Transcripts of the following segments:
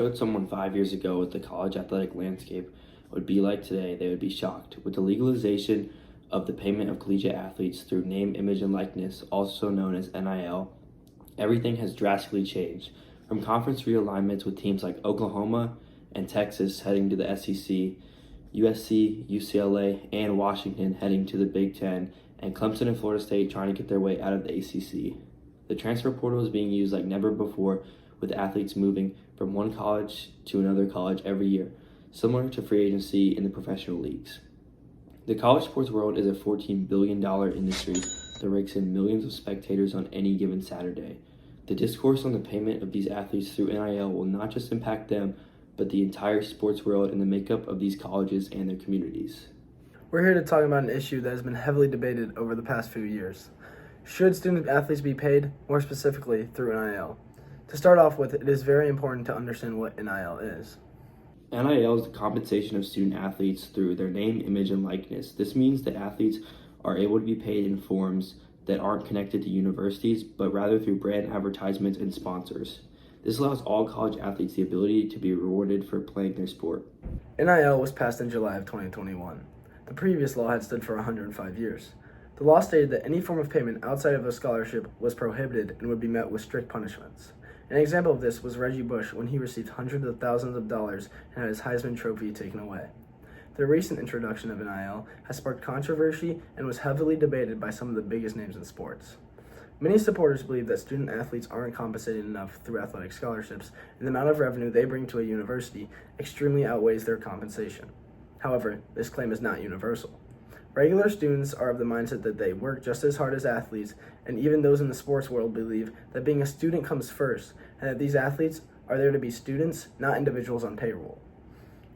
showed someone 5 years ago what the college athletic landscape would be like today, they would be shocked. With the legalization of the payment of collegiate athletes through name, image, and likeness, also known as NIL, everything has drastically changed. From conference realignments with teams like Oklahoma and Texas heading to the SEC, USC, UCLA, and Washington heading to the Big Ten, and Clemson and Florida State trying to get their way out of the ACC. The transfer portal is being used like never before, with athletes moving from one college to another college every year, similar to free agency in the professional leagues. The college sports world is a $14 billion industry that rakes in millions of spectators on any given Saturday. The discourse on the payment of these athletes through NIL will not just impact them, but the entire sports world and the makeup of these colleges and their communities. We're here to talk about an issue that has been heavily debated over the past few years. Should student athletes be paid, more specifically through NIL? To start off with, it is very important to understand what NIL is. NIL is the compensation of student athletes through their name, image, and likeness. This means that athletes are able to be paid in forms that aren't connected to universities, but rather through brand advertisements and sponsors. This allows all college athletes the ability to be rewarded for playing their sport. NIL was passed in July of 2021. The previous law had stood for 105 years. The law stated that any form of payment outside of a scholarship was prohibited and would be met with strict punishments. An example of this was Reggie Bush when he received hundreds of thousands of dollars and had his Heisman Trophy taken away. The recent introduction of NIL has sparked controversy and was heavily debated by some of the biggest names in sports. Many supporters believe that student athletes aren't compensated enough through athletic scholarships, and the amount of revenue they bring to a university extremely outweighs their compensation. However, this claim is not universal. Regular students are of the mindset that they work just as hard as athletes, and even those in the sports world believe that being a student comes first, and that these athletes are there to be students, not individuals on payroll.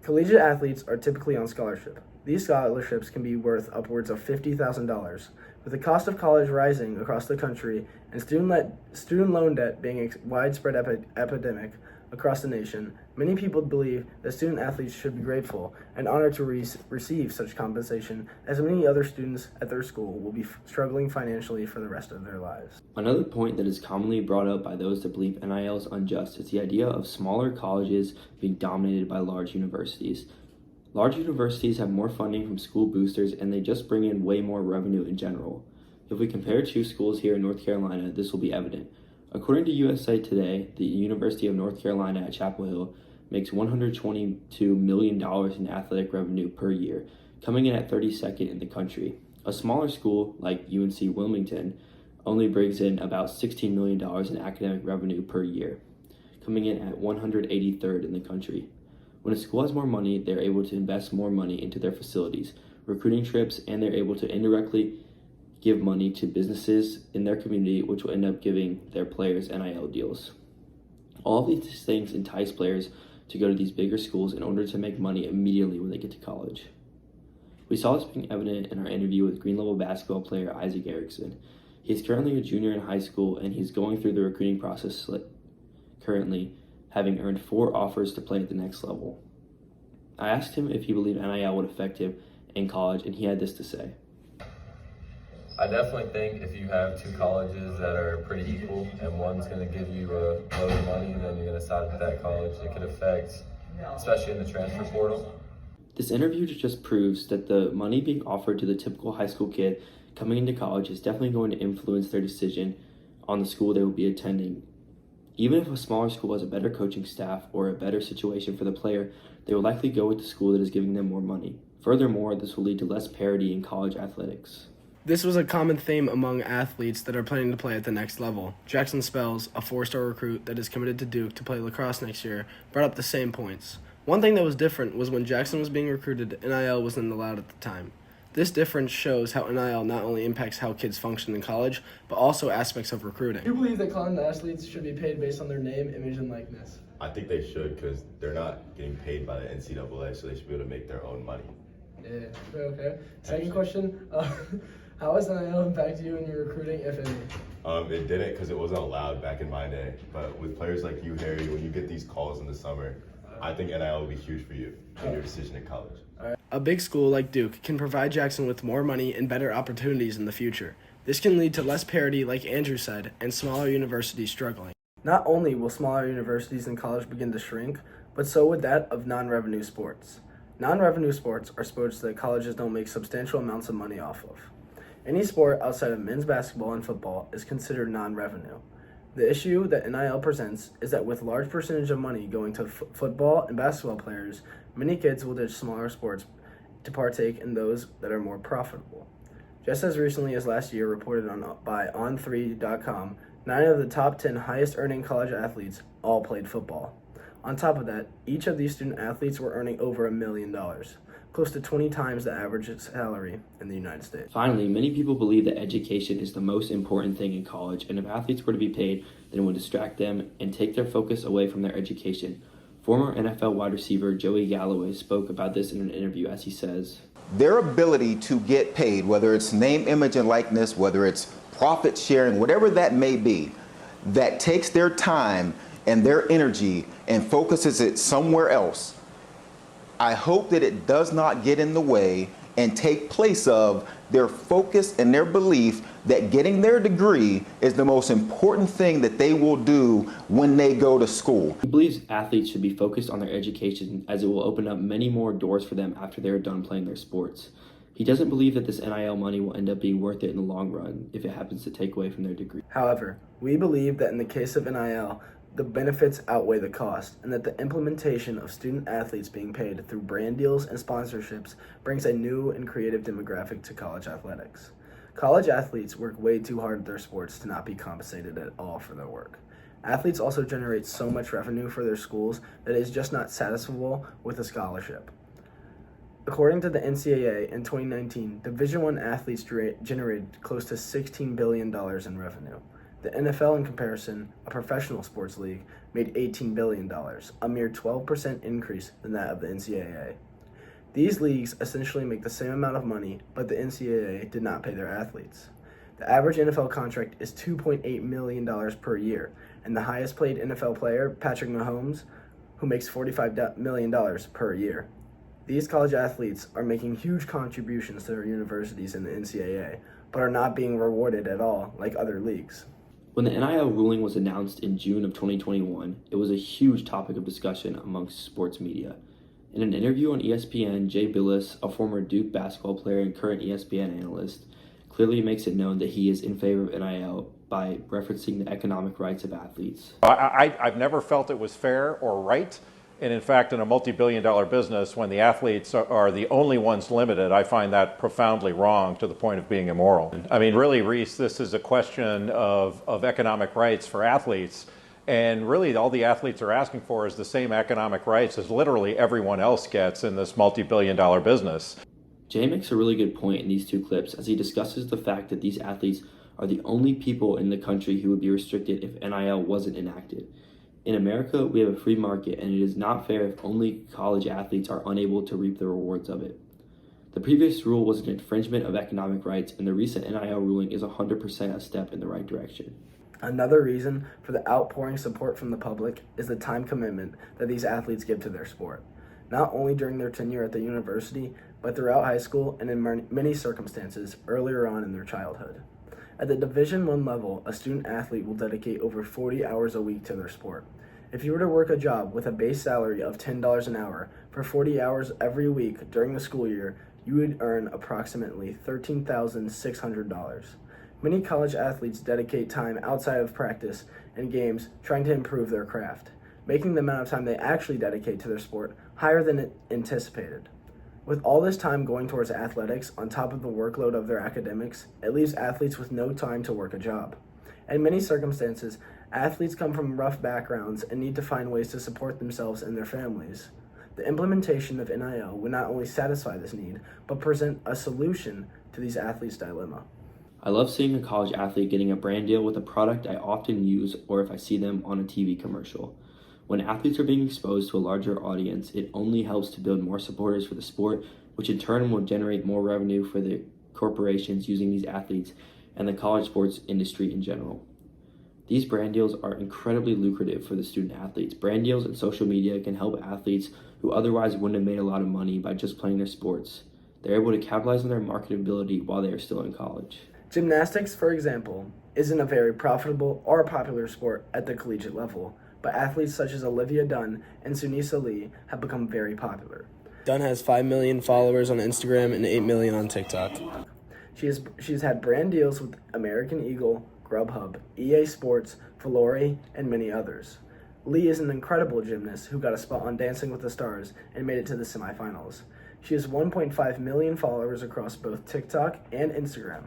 Collegiate athletes are typically on scholarship. These scholarships can be worth upwards of $50,000. With the cost of college rising across the country and student loan debt being a widespread epidemic across the nation, many people believe that student athletes should be grateful and honored to receive such compensation, as many other students at their school will be struggling financially for the rest of their lives. Another point that is commonly brought up by those that believe NIL is unjust is the idea of smaller colleges being dominated by large universities. Large universities have more funding from school boosters, and they just bring in way more revenue in general. If we compare two schools here in North Carolina, this will be evident. According to USA Today, the University of North Carolina at Chapel Hill makes $122 million in athletic revenue per year, coming in at 32nd in the country. A smaller school like UNC Wilmington only brings in about $16 million in academic revenue per year, coming in at 183rd in the country. When a school has more money, they're able to invest more money into their facilities, recruiting trips, and they're able to indirectly give money to businesses in their community, which will end up giving their players NIL deals. All of these things entice players to go to these bigger schools in order to make money immediately when they get to college. We saw this being evident in our interview with Green Level basketball player Isaac Erickson. He is currently a junior in high school, and he's going through the recruiting process currently, having earned 4 offers to play at the next level. I asked him if he believed NIL would affect him in college, and he had this to say. I definitely think if you have two colleges that are pretty equal and one's going to give you a load of money, then you're going to side with that college. It could affect, especially in the transfer portal. This interview just proves that the money being offered to the typical high school kid coming into college is definitely going to influence their decision on the school they will be attending. Even if a smaller school has a better coaching staff or a better situation for the player, they will likely go with the school that is giving them more money. Furthermore, this will lead to less parity in college athletics. This was a common theme among athletes that are planning to play at the next level. Jackson Spells, a 4-star recruit that is committed to Duke to play lacrosse next year, brought up the same points. One thing that was different was when Jackson was being recruited, NIL wasn't allowed at the time. This difference shows how NIL not only impacts how kids function in college, but also aspects of recruiting. Do you believe that college athletes should be paid based on their name, image, and likeness? I think they should, because they're not getting paid by the NCAA, so they should be able to make their own money. Yeah, okay. Second question, how has NIL impacted you in your recruiting, if any? It didn't, because it wasn't allowed back in my day. But with players like you, Harry, when you get these calls in the summer, I think NIL will be huge for you in your decision in college. A big school like Duke can provide Jackson with more money and better opportunities in the future. This can lead to less parity, like Andrew said, and smaller universities struggling. Not only will smaller universities and college begin to shrink, but so would that of non-revenue sports. Non-revenue sports are sports that colleges don't make substantial amounts of money off of. Any sport outside of men's basketball and football is considered non-revenue. The issue that NIL presents is that with large percentage of money going to football and basketball players, many kids will ditch smaller sports to partake in those that are more profitable. Just as recently as last year, reported by On3.com, 9 of the top 10 highest earning college athletes all played football. On top of that, each of these student athletes were earning over $1 million, close to 20 times the average salary in the United States. Finally, many people believe that education is the most important thing in college, and if athletes were to be paid, then it would distract them and take their focus away from their education. Former NFL wide receiver Joey Galloway spoke about this in an interview as he says, their ability to get paid, whether it's name, image, and likeness, whether it's profit sharing, whatever that may be, that takes their time and their energy and focuses it somewhere else. I hope that it does not get in the way and take place of their focus and their belief that getting their degree is the most important thing that they will do when they go to school. He believes athletes should be focused on their education as it will open up many more doors for them after they are done playing their sports. He doesn't believe that this NIL money will end up being worth it in the long run if it happens to take away from their degree. However, we believe that in the case of NIL, the benefits outweigh the cost, and that the implementation of student athletes being paid through brand deals and sponsorships brings a new and creative demographic to college athletics. College athletes work way too hard at their sports to not be compensated at all for their work. Athletes also generate so much revenue for their schools that it is just not satisfiable with a scholarship. According to the NCAA, in 2019, Division I athletes generated close to $16 billion in revenue. The NFL, in comparison, a professional sports league, made $18 billion, a mere 12% increase than that of the NCAA. These leagues essentially make the same amount of money, but the NCAA did not pay their athletes. The average NFL contract is $2.8 million per year, and the highest paid NFL player, Patrick Mahomes, who makes $45 million per year. These college athletes are making huge contributions to their universities in the NCAA, but are not being rewarded at all like other leagues. When the NIL ruling was announced in June of 2021, it was a huge topic of discussion amongst sports media. In an interview on ESPN, Jay Bilas, a former Duke basketball player and current ESPN analyst, clearly makes it known that he is in favor of NIL by referencing the economic rights of athletes. I've never felt it was fair or right. And in fact, in a multi-billion-dollar business, when the athletes are the only ones limited, I find that profoundly wrong to the point of being immoral. I mean, really, Reese, this is a question of economic rights for athletes. And really, all the athletes are asking for is the same economic rights as literally everyone else gets in this multi-billion-dollar business. Jay makes a really good point in these two clips as he discusses the fact that these athletes are the only people in the country who would be restricted if NIL wasn't enacted. In America, we have a free market, and it is not fair if only college athletes are unable to reap the rewards of it. The previous rule was an infringement of economic rights, and the recent NIL ruling is 100% a step in the right direction. Another reason for the outpouring support from the public is the time commitment that these athletes give to their sport, not only during their tenure at the university, but throughout high school and in many circumstances earlier on in their childhood. At the Division I level, a student athlete will dedicate over 40 hours a week to their sport. If you were to work a job with a base salary of $10 an hour for 40 hours every week during the school year, you would earn approximately $13,600. Many college athletes dedicate time outside of practice and games trying to improve their craft, making the amount of time they actually dedicate to their sport higher than anticipated. With all this time going towards athletics on top of the workload of their academics, it leaves athletes with no time to work a job. In many circumstances, athletes come from rough backgrounds and need to find ways to support themselves and their families. The implementation of NIL would not only satisfy this need, but present a solution to these athletes' dilemma. I love seeing a college athlete getting a brand deal with a product I often use or if I see them on a TV commercial. When athletes are being exposed to a larger audience, it only helps to build more supporters for the sport, which in turn will generate more revenue for the corporations using these athletes and the college sports industry in general. These brand deals are incredibly lucrative for the student athletes. Brand deals and social media can help athletes who otherwise wouldn't have made a lot of money by just playing their sports. They're able to capitalize on their marketability while they are still in college. Gymnastics, for example, isn't a very profitable or popular sport at the collegiate level, but athletes such as Olivia Dunn and Sunisa Lee have become very popular. Dunn has 5 million followers on Instagram and 8 million on TikTok. She's had brand deals with American Eagle, Grubhub, EA Sports, Valori, and many others. Lee is an incredible gymnast who got a spot on Dancing with the Stars and made it to the semifinals. She has 1.5 million followers across both TikTok and Instagram.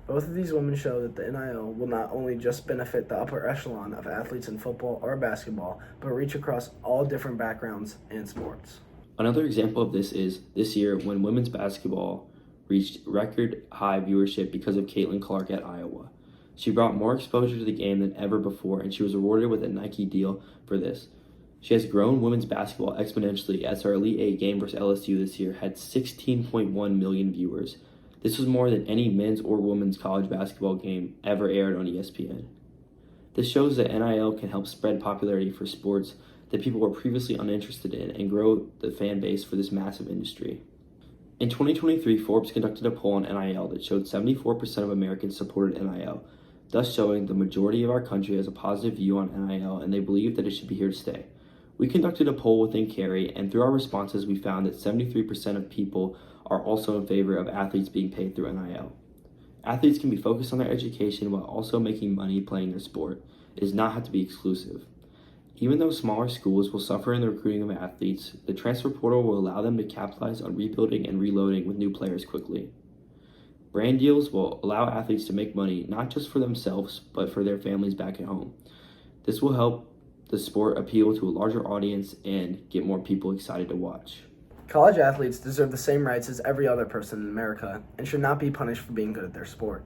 Both of these women show that the NIL will not only just benefit the upper echelon of athletes in football or basketball, but reach across all different backgrounds and sports. Another example of this is this year when women's basketball reached record high viewership because of Caitlin Clark at Iowa. She brought more exposure to the game than ever before, and she was awarded with a Nike deal for this. She has grown women's basketball exponentially as her Elite Eight game versus LSU this year had 16.1 million viewers. This was more than any men's or women's college basketball game ever aired on ESPN. This shows that NIL can help spread popularity for sports that people were previously uninterested in and grow the fan base for this massive industry. In 2023, Forbes conducted a poll on NIL that showed 74% of Americans supported NIL, thus showing the majority of our country has a positive view on NIL and they believe that it should be here to stay. We conducted a poll within Carey, and through our responses, we found that 73% of people are also in favor of athletes being paid through NIL. Athletes can be focused on their education while also making money playing their sport. It does not have to be exclusive. Even though smaller schools will suffer in the recruiting of athletes, the transfer portal will allow them to capitalize on rebuilding and reloading with new players quickly. Brand deals will allow athletes to make money not just for themselves, but for their families back at home. This will help the sport appeal to a larger audience and get more people excited to watch. College athletes deserve the same rights as every other person in America and should not be punished for being good at their sport.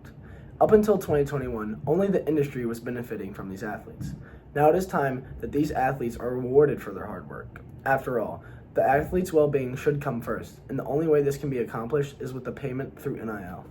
Up until 2021, only the industry was benefiting from these athletes. Now it is time that these athletes are rewarded for their hard work. After all, the athlete's well-being should come first, and the only way this can be accomplished is with the payment through NIL.